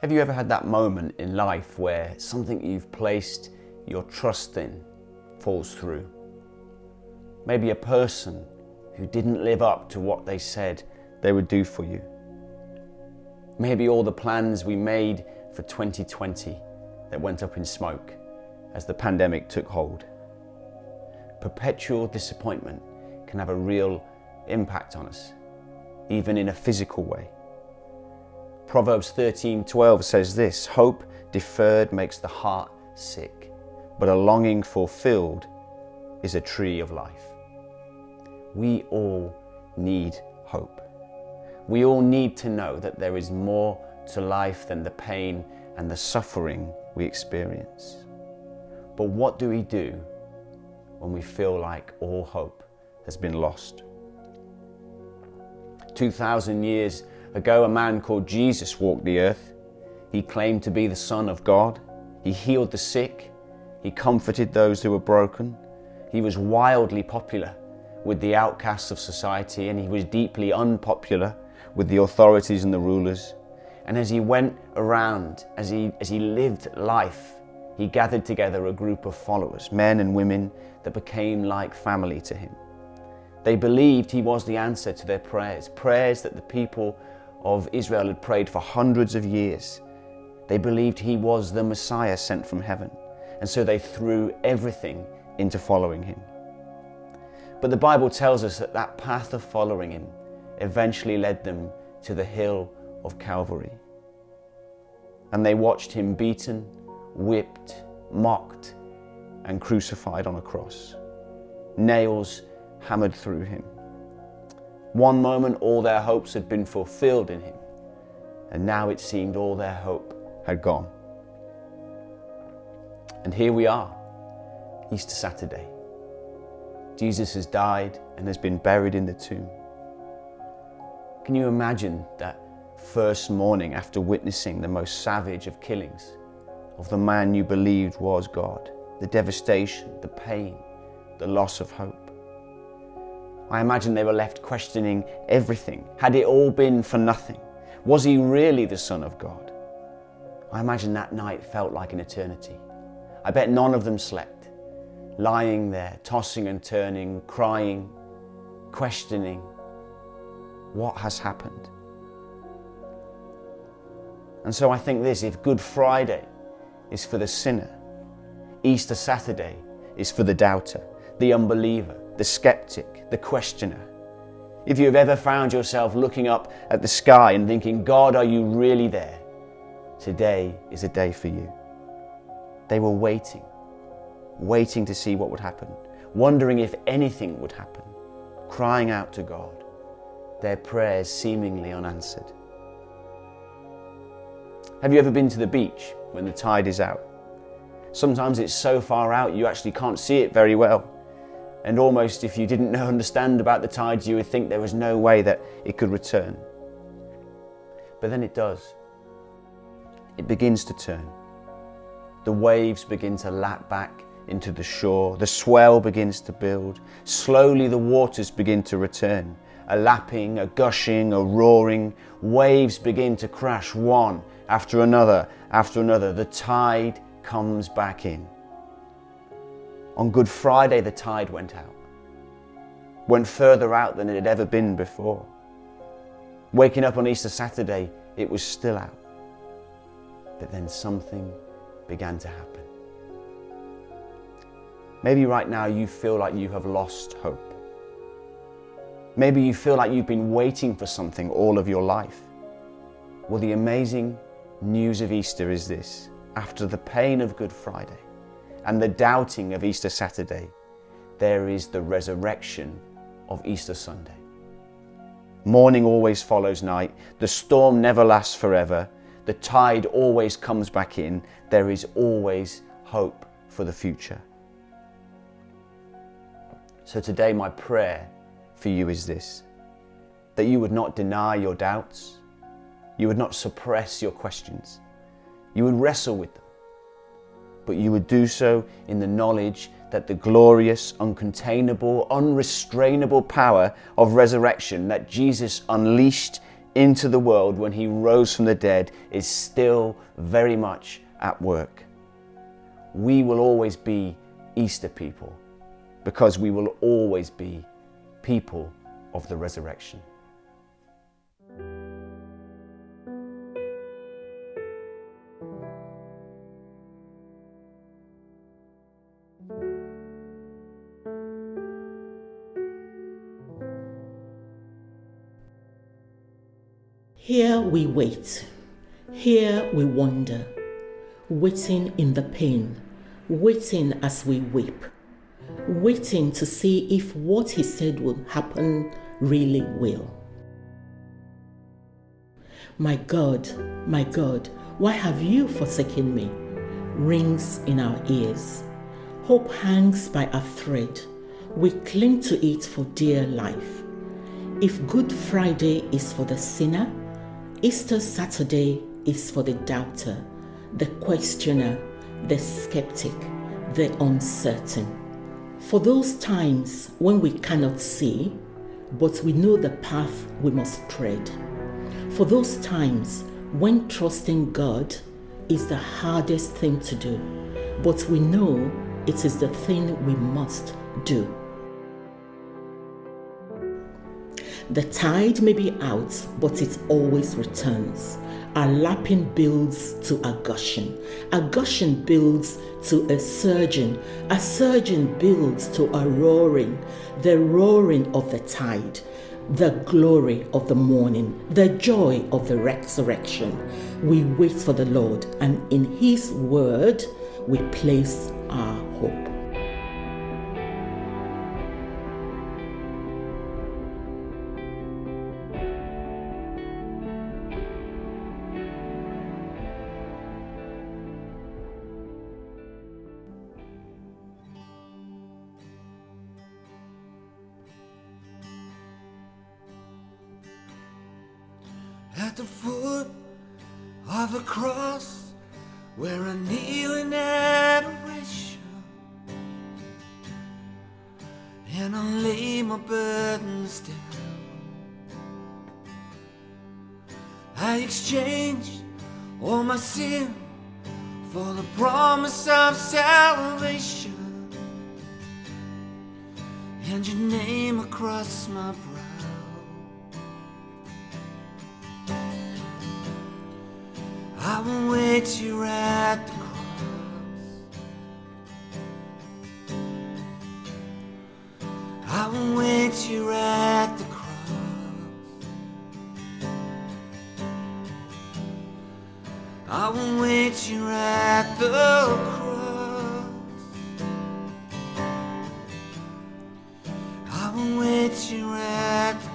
Have you ever had that moment in life where something you've placed your trust in falls through? Maybe a person who didn't live up to what they said they would do for you. Maybe all the plans we made for 2020 that went up in smoke as the pandemic took hold. Perpetual disappointment can have a real impact on us, even in a physical way. Proverbs 13:12 says this: "Hope deferred makes the heart sick, but a longing fulfilled is a tree of life." We all need hope. We all need to know that there is more to life than the pain and the suffering we experience. But what do we do when we feel like all hope has been lost? 2,000 years ago, a man called Jesus walked the earth. He claimed to be the Son of God. He healed the sick. He comforted those who were broken. He was wildly popular with the outcasts of society, and he was deeply unpopular with the authorities and the rulers. And as he went around, as he lived life, he gathered together a group of followers, men and women that became like family to him. They believed he was the answer to their prayers that the people of Israel had prayed for hundreds of years. They believed he was the Messiah sent from heaven, and so they threw everything into following him. But the Bible tells us that that path of following him eventually led them to the hill of Calvary. And they watched him beaten, whipped, mocked, and crucified on a cross. Nails hammered through him. One moment all their hopes had been fulfilled in him, and now it seemed all their hope had gone. And here we are, Easter Saturday. Jesus has died and has been buried in the tomb. Can you imagine that first morning after witnessing the most savage of killings of the man you believed was God? The devastation, the pain, the loss of hope. I imagine they were left questioning everything. Had it all been for nothing? Was he really the Son of God? I imagine that night felt like an eternity. I bet none of them slept, lying there, tossing and turning, crying, questioning what has happened. And so I think this: if Good Friday is for the sinner, Easter Saturday is for the doubter, the unbeliever, the skeptic, the questioner. If you have ever found yourself looking up at the sky and thinking, "God, are you really there?" today is a day for you. They were waiting to see what would happen, wondering if anything would happen, crying out to God, their prayers seemingly unanswered. Have you ever been to the beach when the tide is out? Sometimes it's so far out you actually can't see it very well. And almost if you didn't understand about the tides, you would think there was no way that it could return. But then it does. It begins to turn. The waves begin to lap back into the shore. The swell begins to build. Slowly the waters begin to return. A lapping, a gushing, a roaring. Waves begin to crash one after another after another. The tide comes back in. On Good Friday, the tide went out. Went further out than it had ever been before. Waking up on Easter Saturday, it was still out. But then something began to happen. Maybe right now you feel like you have lost hope. Maybe you feel like you've been waiting for something all of your life. Well, the amazing news of Easter is this: after the pain of Good Friday and the doubting of Easter Saturday, there is the resurrection of Easter Sunday. Morning always follows night. The storm never lasts forever. The tide always comes back in. There is always hope for the future. So today my prayer for you is this: that you would not deny your doubts. You would not suppress your questions. You would wrestle with them. But you would do so in the knowledge that the glorious, uncontainable, unrestrainable power of resurrection that Jesus unleashed into the world when he rose from the dead is still very much at work. We will always be Easter people because we will always be people of the resurrection. Here we wait, here we wonder, waiting in the pain, waiting as we weep, waiting to see if what he said will happen really will. My God, why have you forsaken me? Rings in our ears. Hope hangs by a thread. We cling to it for dear life. If Good Friday is for the sinner, Easter Saturday is for the doubter, the questioner, the skeptic, the uncertain. For those times when we cannot see, but we know the path we must tread. For those times when trusting God is the hardest thing to do, but we know it is the thing we must do. The tide may be out, but it always returns. A lapping builds to a gushing builds to a surging builds to a roaring, the roaring of the tide, the glory of the morning, the joy of the resurrection. We wait for the Lord, and in his word we place our hope. At the foot of the cross, where I kneel in adoration, and I lay my burdens down. I exchanged all my sin for the promise of salvation, and your name across my brow. I will wait here at the cross. I will wait here at the cross. I will wait here at the cross. I will wait here at the cross.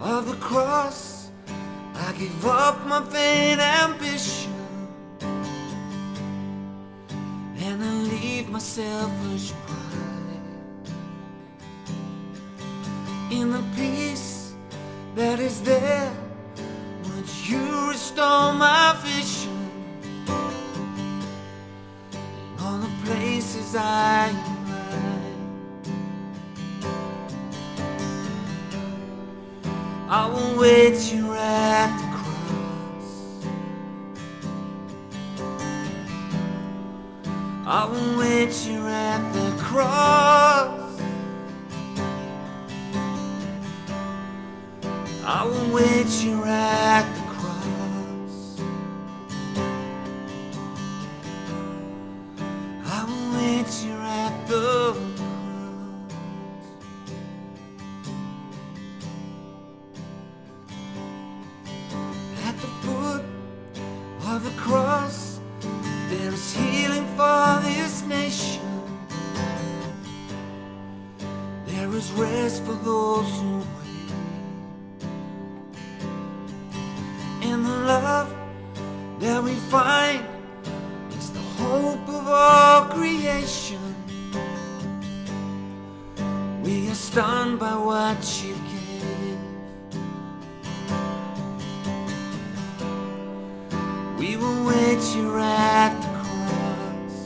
Of the cross, I gave up my vain ambition, and I leave my selfish pride. In the peace that is there, would you restore my vision in all the places I am? I will wait here at the cross. I will wait here at the cross. I will wait here at the cross. I will wait here at the cross. Of the cross, there is healing for this nation. There is rest for those who wait. And the love that we find is the hope of all creation. We are stunned by what you gave. We will wait here at the cross.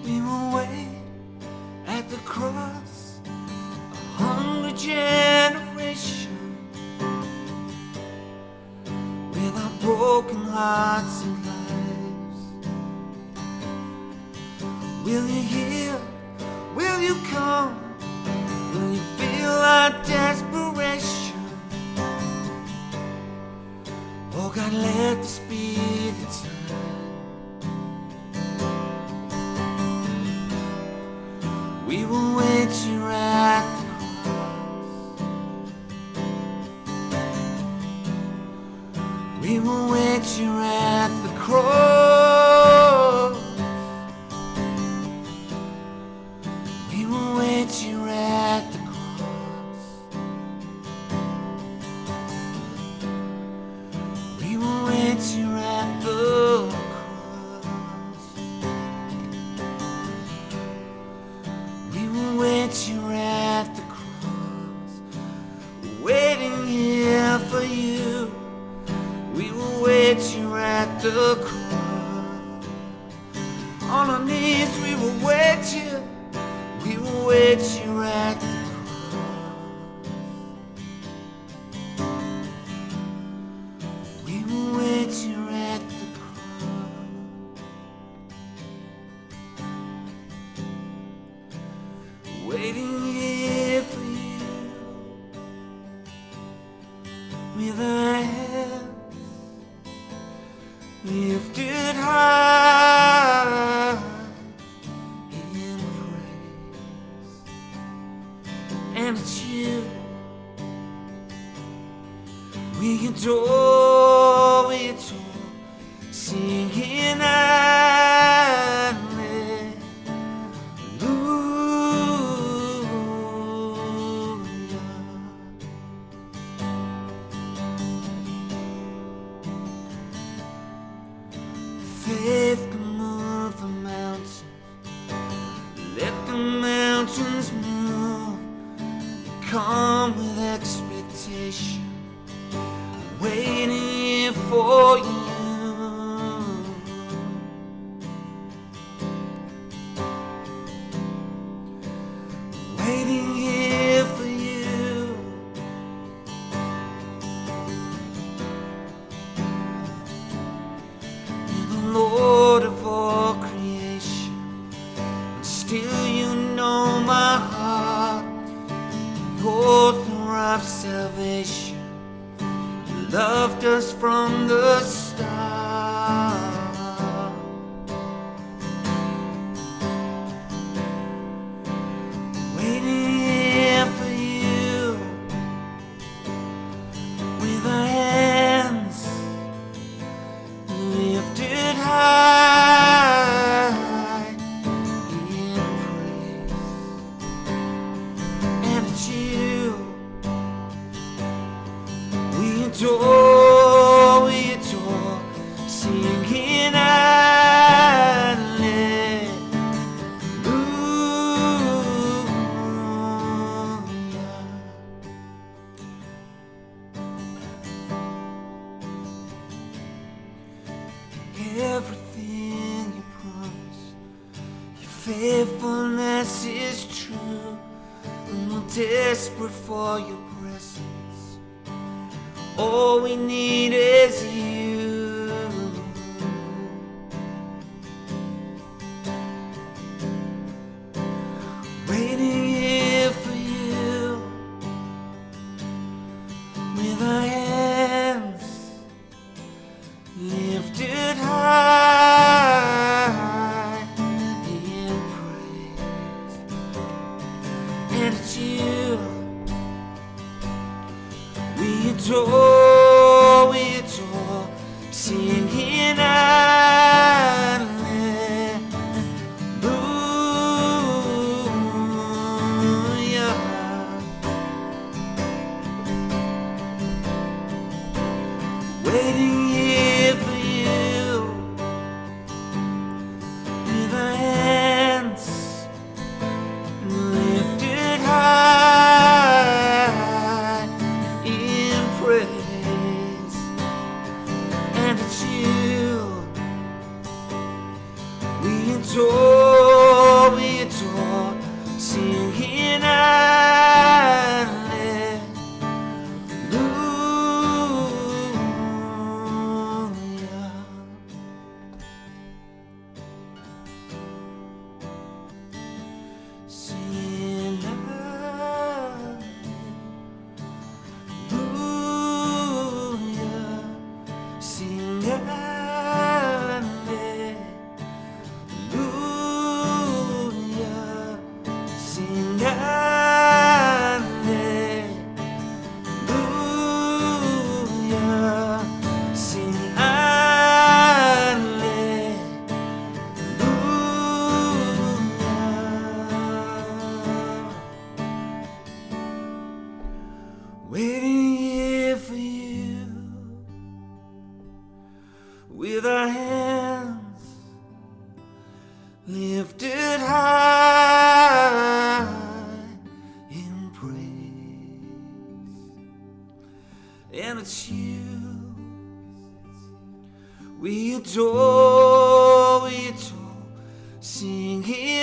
We will wait at the cross, 100 generations, with our broken hearts and lives. Will you hear? Will you come? Will you feel our desperation? Oh God, let this be the time. We will wait here at the cross. We will wait here at the cross. We will wait here at the cross. We will wait here at the cross. We will wait here at the cross, waiting here for you. We will wait here at the cross. On our knees we will wait here. We will wait here at the cross. We will wait here at the cross. Waiting here for you, with our hands lifted high in praise. And it's you we adore, singing faith can move the mountains. Let the mountains move. Come with expectation, waiting here for you. Waiting here for you. You're the Lord of all creation, and still you know my heart. The author of salvation, you loved us from the start. Waiting here for you, with our hands lifted high in praise. And it's you we adore, singing hallelujah. Everything you promised, your faithfulness is true, and we're desperate for your presence. All we need is you. Waiting here for you, with our hands lifted high in praise. And it's you we adore, singing hallelujah. Waiting here for you, with our hands lifted high in praise.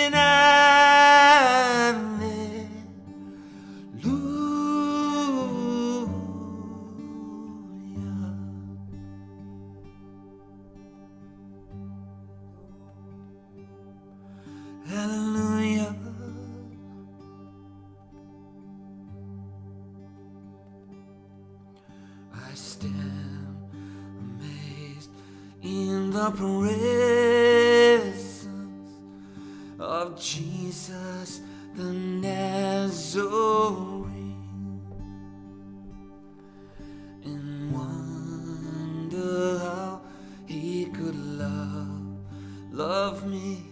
singing hallelujah. Hallelujah. I stand amazed in the presence of Jesus the Nazarene, and wonder how he could love me,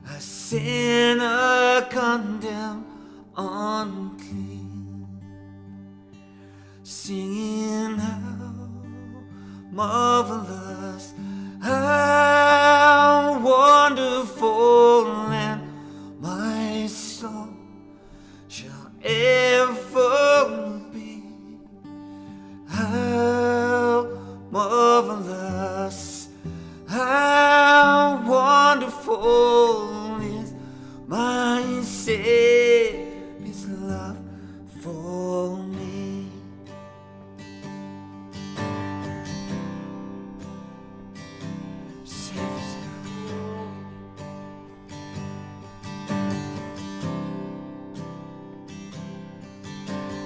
a sinner condemned unclean, singing how marvelous, how wonderful, and my song shall ever be. How marvelous, how wonderful is my Savior's love for me. Savior's love.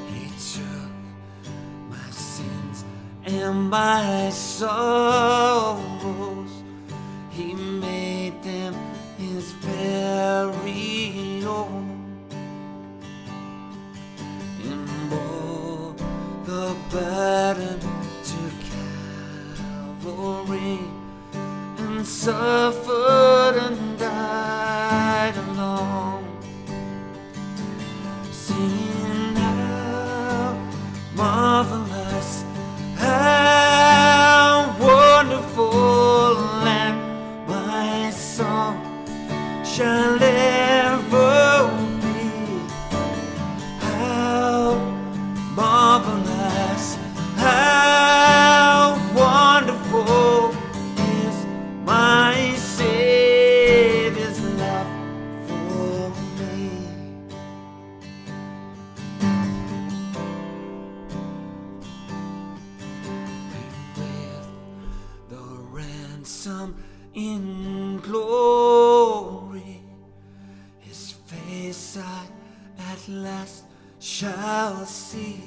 He took my sins and my sorrows, he made them his very own, and bore the burden to Calvary, and suffered and died alone, singing how marvelous, how wonderful, and my song shall ever be. How marvelous, how wonderful is my Savior's love for me. With the ransom in glory, his face I at last shall see,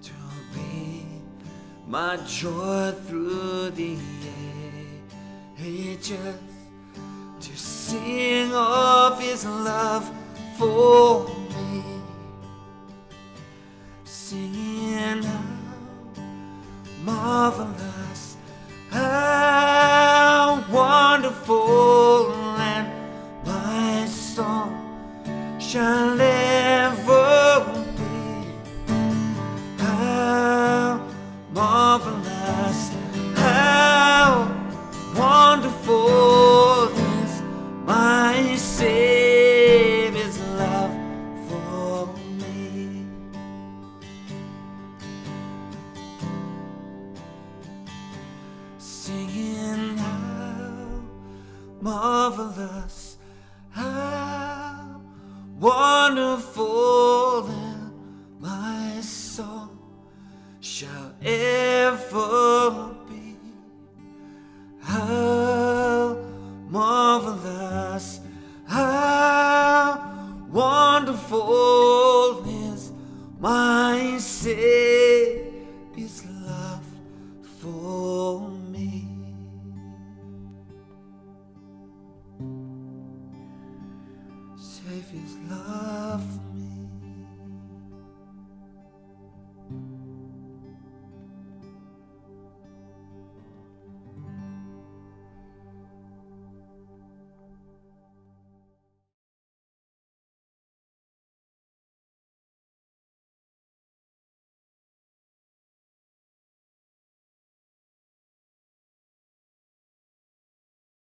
to be my joy through the ages, to sing of his love for me, singing how marvelous, how wonderful, and my song shall ever be. How marvelous, how wonderful is my Savior's love for me. Singing how marvelous, how wonderful, and my song shall ever be. How marvelous, how wonderful is my Savior's love for me. Savior's love for me.